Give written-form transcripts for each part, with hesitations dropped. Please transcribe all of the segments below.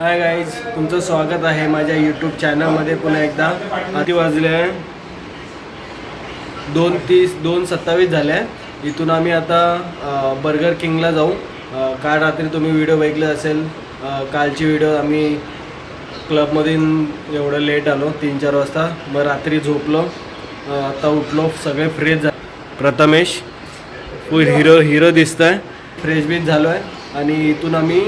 Hi guys, तुमचं स्वागत आहे माझ्या यूट्यूब चॅनलमध्ये पुन्हा एकदा. आधी वाजले 2:27 झाल्या. इथून आम्ही आता बर्गर किंगला जाऊ. काल रात्री तुम्ही व्हिडिओ बघितले असेल. कालची व्हिडिओ आम्ही क्लबमधून एवढं लेट आलो 3-4 वाजता. मग रात्री झोपलो, आता उठलो, सगळे फ्रेश झाले. प्रथमेश फुल हिरो दिसत आहे, फ्रेश बीच झालो आहे. आणि इथून आम्ही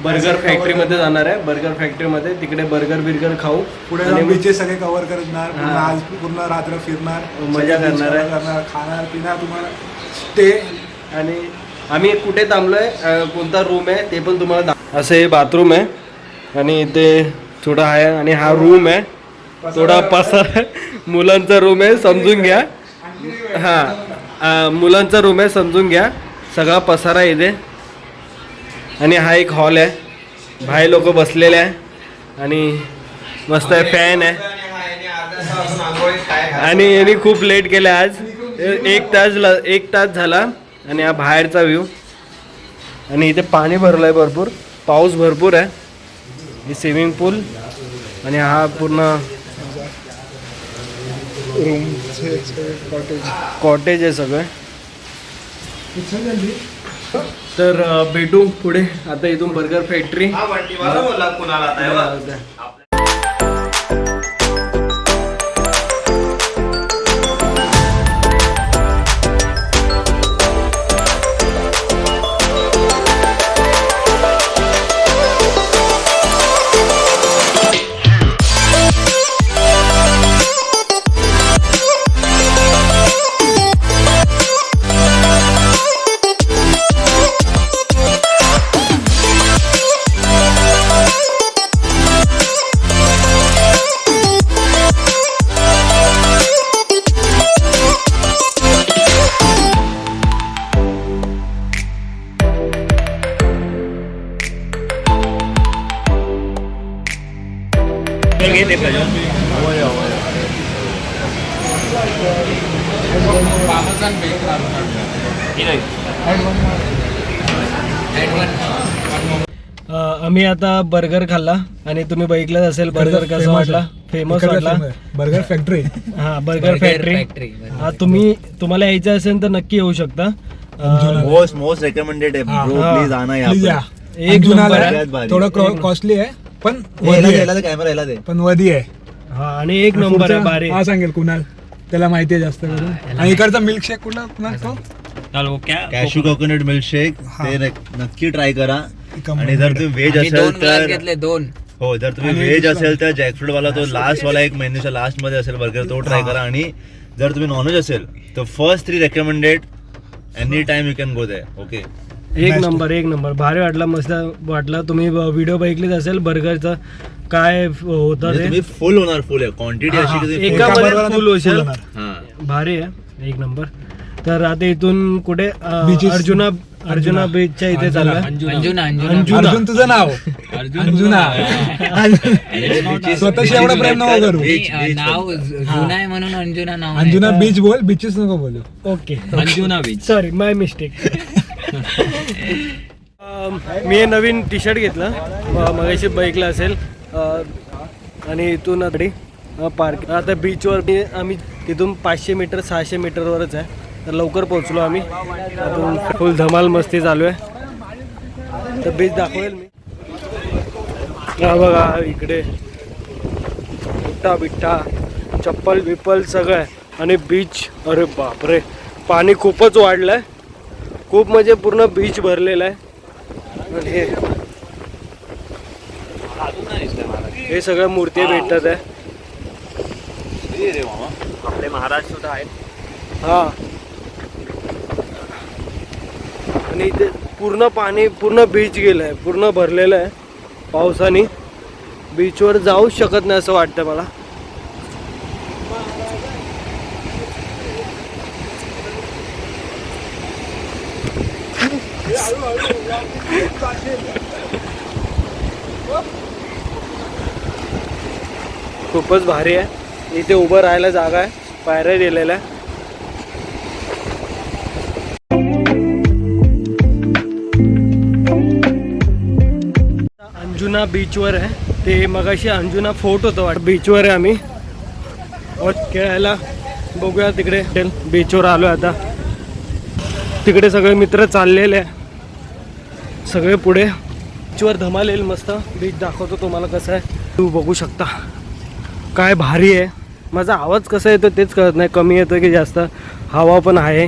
बर्गर फॅक्टरीमध्ये जाणार आहे. बर्गर फॅक्टरीमध्ये तिकडे बर्गर खाऊ, पुढे बीचेस सगळे कव्हर करणार, आज पूर्ण रात्र फिरणार, मजा करणार आहे, खाणार पिणार, तुम्हाला स्टे. आणि आम्ही कुठे थांबलोय, कोणता रूम आहे ते पण तुम्हाला असं हे बाथरूम आहे आणि इथे थोडा आहे. आणि हा रूम आहे, थोडा पसार मुलांचा रूम आहे, समजून घ्या. हां, मुलांचा रूम आहे, समजून घ्या. सगळा पसारा इथे. आणि हा एक हॉल आहे, बाहेर लोक बसलेले आहे आणि मस्त आहे, फॅन आहे. आणि यांनी खूप लेट केलं आज, 1 तास झाला. आणि हा बाहेरचा व्ह्यू. आणि इथे पाणी भरलं आहे, भरपूर पाऊस भरपूर आहे. हे स्विमिंग पूल आणि हा पूर्ण रूम कॉटेज आहे सगळं. तर भेटू पुढे. आता इथून बर्गर फॅक्टरी. आम्ही आता बर्गर खाल्ला आणि तुम्ही बघितलं असेल बर्गर कसा वाटला, फेमस वाटला. Burger factory. हा, बर्गर फॅक्टरी. हा, तुम्हाला यायचं असेल तर नक्की येऊ शकता. मोस्ट रेकमेंडेड आहे ब्रो, प्लीज आना यहाँ पे. एक नंबर आहे. थोडं कॉस्टली आहे पण कॅमेरा याला दे. पण वधी आहे. हा, आणि एक नंबर आहे. भारी. हा, सांगेल कुणाल, त्याला माहिती आहे जास्त करून. आणि इकडचा मिल्कशेक कुणाल तो कॅशू कोकोनट मिल्कशेक ते नक्की ट्राय करा. आणि जर तुम्ही व्हेज असेल तर हो, जर तुम्ही व्हेज असेल तर जॅकफ्रूट वाला तो लास्ट वाला, एक मेन्यूच्या लास्ट मध्ये असेल बर्गर, तो ट्राय करा. आणि जर तुम्ही नॉनव्हेज असेल तर first 3 recommended, any time you can go there. Okay, एक नंबर भारी वाटला, मस्त वाटला. तुम्ही व्हिडिओ बघितलीच असेल बर्गरचा काय होतं ते. तुम्ही फुल होणार, फुल आहे क्वांटिटी अशी की एकामध्ये फुल होशील. भारी आहे, एक नंबर. तर आता इथून कुठे अर्जुना बीचच्या इथे चालला. अर्जुन तुझं नाव अंजुना. स्वतःशी एवढं प्रेम नको करू. नाव जुना आहे म्हणून अंजुना नाव. अंजुना बीच बोल, बीचेस नको बोलू. Okay, Anjuna beach. सॉरी, माय मिस्टेक. मी हे नवीन टी शर्ट घेतलं, मगाशी बघितलं असेल. आणि इथून पार्क. आता बीचवर आम्ही तिथून 500 मीटर 600 मीटरवरच आहे. तर लवकर पोहोचलो आम्ही. फुल धमाल मस्ती चालू आहे. तर बीच दाखवेल मी. हा बघा, इकडे बिट्टा चप्पल बिप्पल सगळं आहे. आणि बीच, अरे बापरे, पाणी खूपच वाढलं आहे. खूप म्हणजे पूर्ण बीच भरलेलं आहे. आणि हे सगळ्या मूर्ती भेटतात आहे. आपले महाराज सुद्धा आहेत. हा, आणि इथे पूर्ण पाणी, पूर्ण बीच गेलं आहे, पूर्ण भरलेलं आहे पावसाने. बीचवर जाऊ शकत नाही असं वाटतं मला. खूपच भारी आहे. इथे उभं राहायला जागा आहे, पायऱ्या दिलेल्या आहे. अंजुना बीचवर आहे. ते मगाशी अंजुना फोर्ट होतं वाटतं. बीचवर आहे आम्ही और खेळायला. बघूया तिकडे बीचवर आलो आता. तिकडे सगळे मित्र चाललेले आहे, सगळे पुढे. बीचवर धमाल येईल मस्त. बीच दाखवतो तुम्हाला कसं आहे. तू बघू शकता काय भारी आहे. माझा आवाज कसा येतो तेच कळत नाही, कमी येतो की जास्त. हवा पण आहे.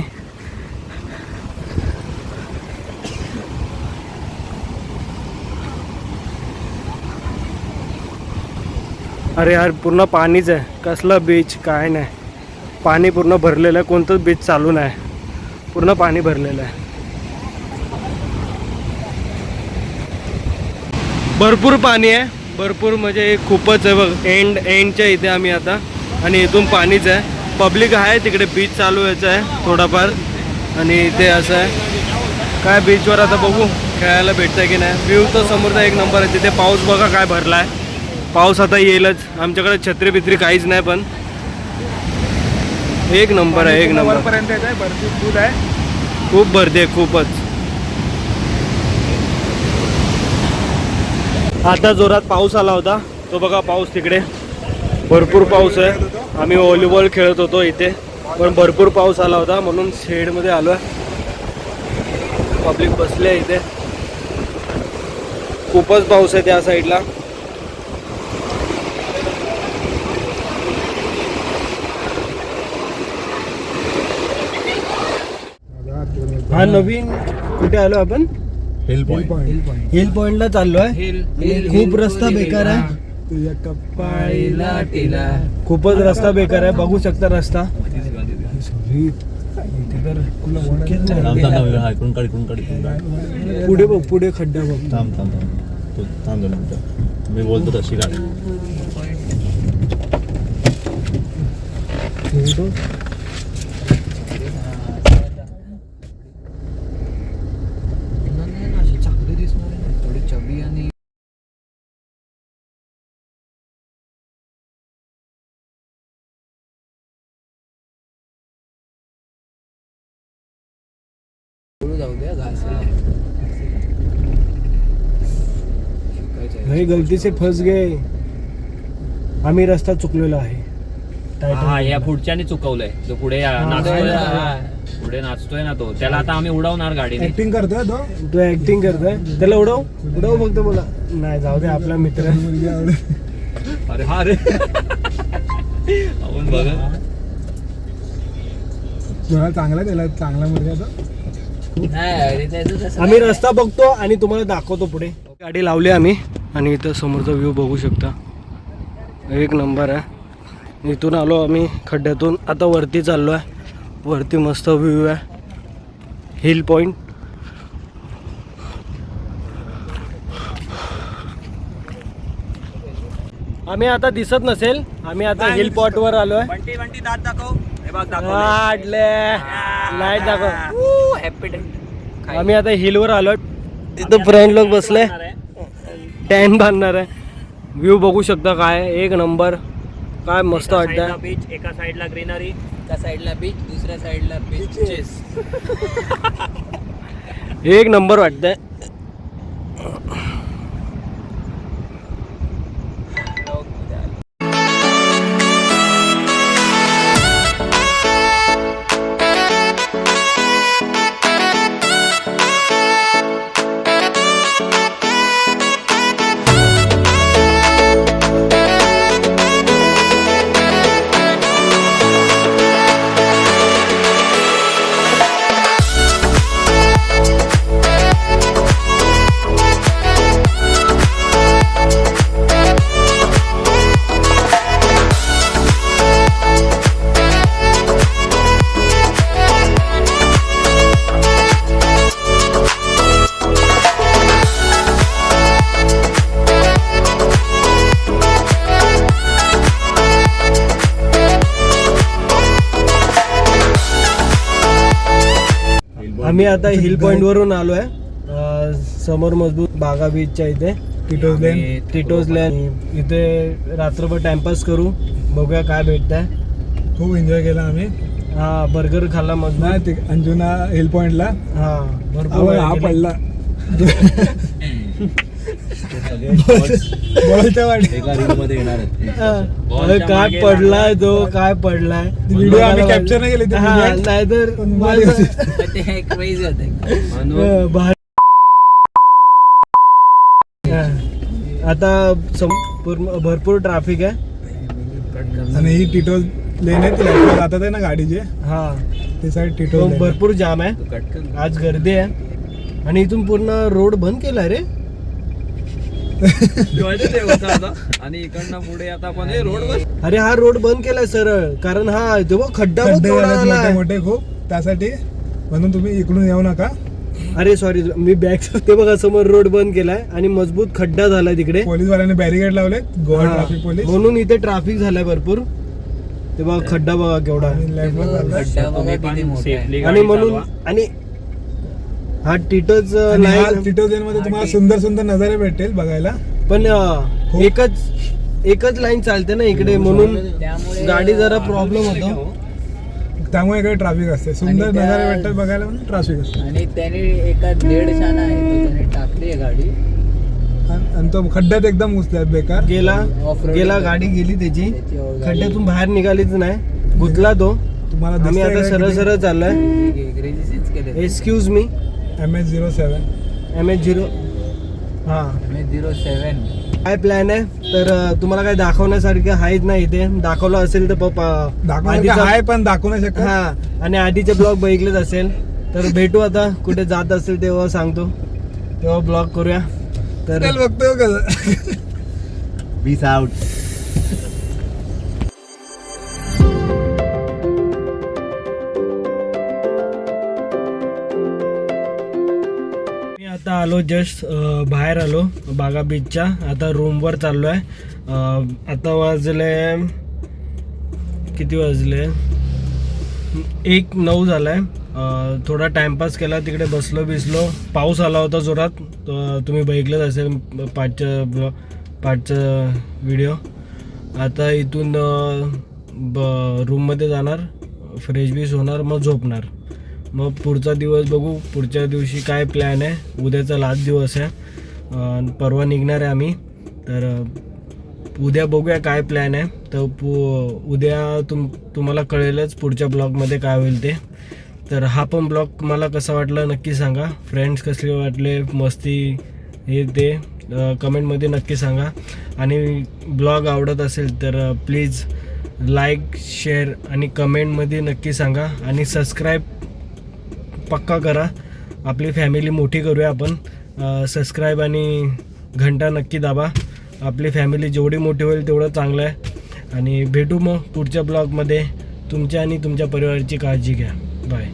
अरे यार पूर्ण पाणीच आहे. कसलं बीच काय नाही, पाणी पूर्ण भरलेलं आहे. कोणतंच बीच चालू नाही, पूर्ण पाणी भरलेलं आहे. भरपूर पाणी आहे, भरपूर म्हणजे खूपच आहे बघ. एंडच्या इथे आम्ही आता आणि इथून पाणीच आहे. पब्लिक आहे तिकडे, बीच चालू व्हायचं आहे थोडाफार. आणि इथे असं आहे काय बीचवर आता बघू खेळायला भेटतं की नाही. व्ह्यू तर समोरचा एक नंबर आहे. तिथे पाऊस बघा काय भरला आहे. पाऊस आता येईलच. आमच्याकडे छत्री बित्री काहीच नाही, पण एक नंबर आहे, एक नंबर पर्यंत येत आहे. भरपूर दूध आहे, खूप भरते खूपच. आता जोरात पाऊस आला होता, तो बघा पाऊस तिकडे. भरपूर पाऊस आहे. आम्ही व्हॉलीबॉल खेळत होतो इथे, पण भरपूर पाऊस आला होता म्हणून शेडमध्ये आलो आहे. पब्लिक बसले आहे इथे. खूपच पाऊस आहे त्या साईडला. हा नवीन कुठे आलो आपण? Hill point. हिल पॉइंटला चाललो आहे. खूप रस्ता बेकार आहे. तुझ्या कपाळीला टिला. खूपच रस्ता बेकार आहे. बघू शकता रस्ता. पुढे बघ, पुढे खड्डा बघ. थांब मी बोलतो तशी गाडी. चांगले दिसणार आहे, थोडी चबी आणि जाऊ द्या. भाई गलती से फस गए. आम्ही रस्ता चुकलेला आहे. हा या पुढच्याने चुकवलंय. जो पुढे नाचतोय, पुढे नाचतोय ना तो, त्याला आता आम्ही उडवणार गाडीने. ऍक्टिंग करतोय तो. तू ऍक्टिंग करतोय. त्याला उडव फक्त बोला. नाही जाऊ दे, आपला मित्र. अरे हा रे आपण बघा. चांगला त्याला चांगला मुलगा तो. आम्ही रस्ता बघतो आणि तुम्हाला दाखवतो पुढे. गाडी लावली आम्ही आणि इथं समोरचा व्ह्यू बघू शकता. एक नंबर आहे. इथून आलो आम्ही खड्ड्यातून, आता वरती चाललो आहे. वरती मस्त व्ह्यू आहे. Hill point. आम्ही आता दिसत नसेल, आम्ही आता हिल पॉइंट वर आलोय. दात दाखव. लाईट दाखव. आम्ही आता हिलवर आलो. तिथं फ्रेंड लोक बसले, टॅन बांधणार आहे. व्ह्यू बघू शकता काय एक नंबर. काय मस्त वाटतं. बीच एका साईडला ग्रीनरी, एका साईडला बीच, दुसऱ्या साईडला बीचेस. एक नंबर वाटतंय. आम्ही आता हिल पॉइंट वरून आलोय. समोर मजबूत बागा बीचच्या इथे टिटोज लेन. इथे रात्रभर टाइमपास करू, बघूया काय भेटतंय. खूप एन्जॉय केला आम्ही. हा बर्गर खाल्ला मग नाही अंजुना हिल पॉइंटला. हा भरपूर हा पडला. सगळे shots बॉलच्या वाटी एका रील मध्ये येणार आहेत. अरे काय पडलाय तो, काय पडलाय व्हिडिओ आम्ही कॅप्चर नाही केले ते हा, video. नाहीतर पण भारी होते. ते एक क्रेझी होते. म्हणून आता भरपूर ट्रॅफिक आहे. आणि ही टिटो लेन आहे ती left ला जातात आहे ना गाडीचे, हा ते साईड टिटो तो lane आहे. भरपूर जाम आहे आज, गर्दी आहे. आणि इथून पूर्ण रोड बंद केलाय रे. आणि इकडनं पुढे आता आपण रोडवर अरे हा रोड बंद केलाय सरळ, कारण हा तो बघ खड्डा बघ खड्डे केवढा झालेत मोठे झालाय. मोठे खूप, त्यासाठी म्हणून तुम्ही इकडून येऊ नका. अरे सॉरी, मी बॅक ते बघा समोर रोड बंद केलाय आणि मजबूत खड्डा झालाय तिकडे. पोलीसवाल्यांनी बॅरिकेड लावले, गोवा हा, ट्रॅफिक पोलीस. म्हणून इथे ट्रॅफिक झालाय भरपूर. ते बघा खड्डा बघा केवढा आहे. आणि left ला चाललंय. खड्डा बघा किती मोठा आहे. सेफली आणि म्हणून आणि हा टिटोच आणि हा लाईन टिटो लेन मध्ये तुम्हाला सुंदर सुंदर नजारे भेटेल बघायला. पण खूप. एकच लाईन चालते ना इकडे, म्हणून त्यामुळे गाडी जरा प्रॉब्लेम होतो. त्यामुळे इकडे ट्रॅफिक असते, सुंदर आणि त्या- नजारे भेटतात बघायला म्हणून ट्रॅफिक असते. आणि त्याने एका 1.5 शाना आहे तो त्याने टाकली आहे गाडी. आणि तो खड्ड्यात एकदम घुसलाय बेकार. Off-road गेला आहे. गाडी गेली त्याची, त्याची गाडी- खड्ड्यातून बाहेर निघालीच नाही, गुतला तो. तुम्हाला आम्ही आता सरळ सरळ चाललोय. Crazy केले. Excuse me, MS07 MH0. हा, MS07 काय प्लॅन आहे तर तुम्हाला काय दाखवण्यासारखं आहेच नाही इथे. दाखवलं असेल तर दाखवण्याचं आहे पण दाखवू नाही शकत. हा, आणि आधीचे ब्लॉग बघितलेच असेल तर भेटू आता कुठे जात असेल तेव्हा सांगतो, तेव्हा ब्लॉग करूया. तर चल बघतो कसं. Peace out. मी आता आलो जस्ट बाहेर आलो बागा बीचच्या. आता रूमवर चाललो आहे. आता वाजले किती वाजले 1:09 झालाय. थोडा टाइमपास केला तिकडे, बसलो बिसलो. पाऊस आला होता जोरात, तुम्ही बघितलंच असेल पाठचं व्हिडिओ. आता इथून रूममध्ये जाणार, फ्रेश बीश होणार, मग झोपणार. मग पुढचा दिवस बघू, पुढच्या दिवशी काय प्लॅन आहे. उद्याचा लास्ट दिवस आहे, परवा निघणार आहे आम्ही. तर उद्या बघूया काय प्लॅन आहे. तर उद्या तुम्हाला कळेलच पुढच्या ब्लॉगमध्ये काय होईल ते. तर हा पण ब्लॉग मला कसा वाटला नक्की सांगा. फ्रेंड्स कसले वाटले, मस्ती हे ते कमेंटमध्ये नक्की सांगा. आणि ब्लॉग आवडत असेल तर प्लीज लाईक, शेअर आणि कमेंटमध्ये नक्की सांगा. आणि सबस्क्राईब पक्का करा, आपली फॅमिली मोठी करूया आपण. सबस्क्राईब आणि घंटा नक्की दाबा. आपली फॅमिली जेवढी मोठी होईल तेवढं चांगलं आहे. आणि भेटू मग पुढच्या ब्लॉगमध्ये. तुमच्या आणि तुमच्या परिवाराची काळजी घ्या. बाय.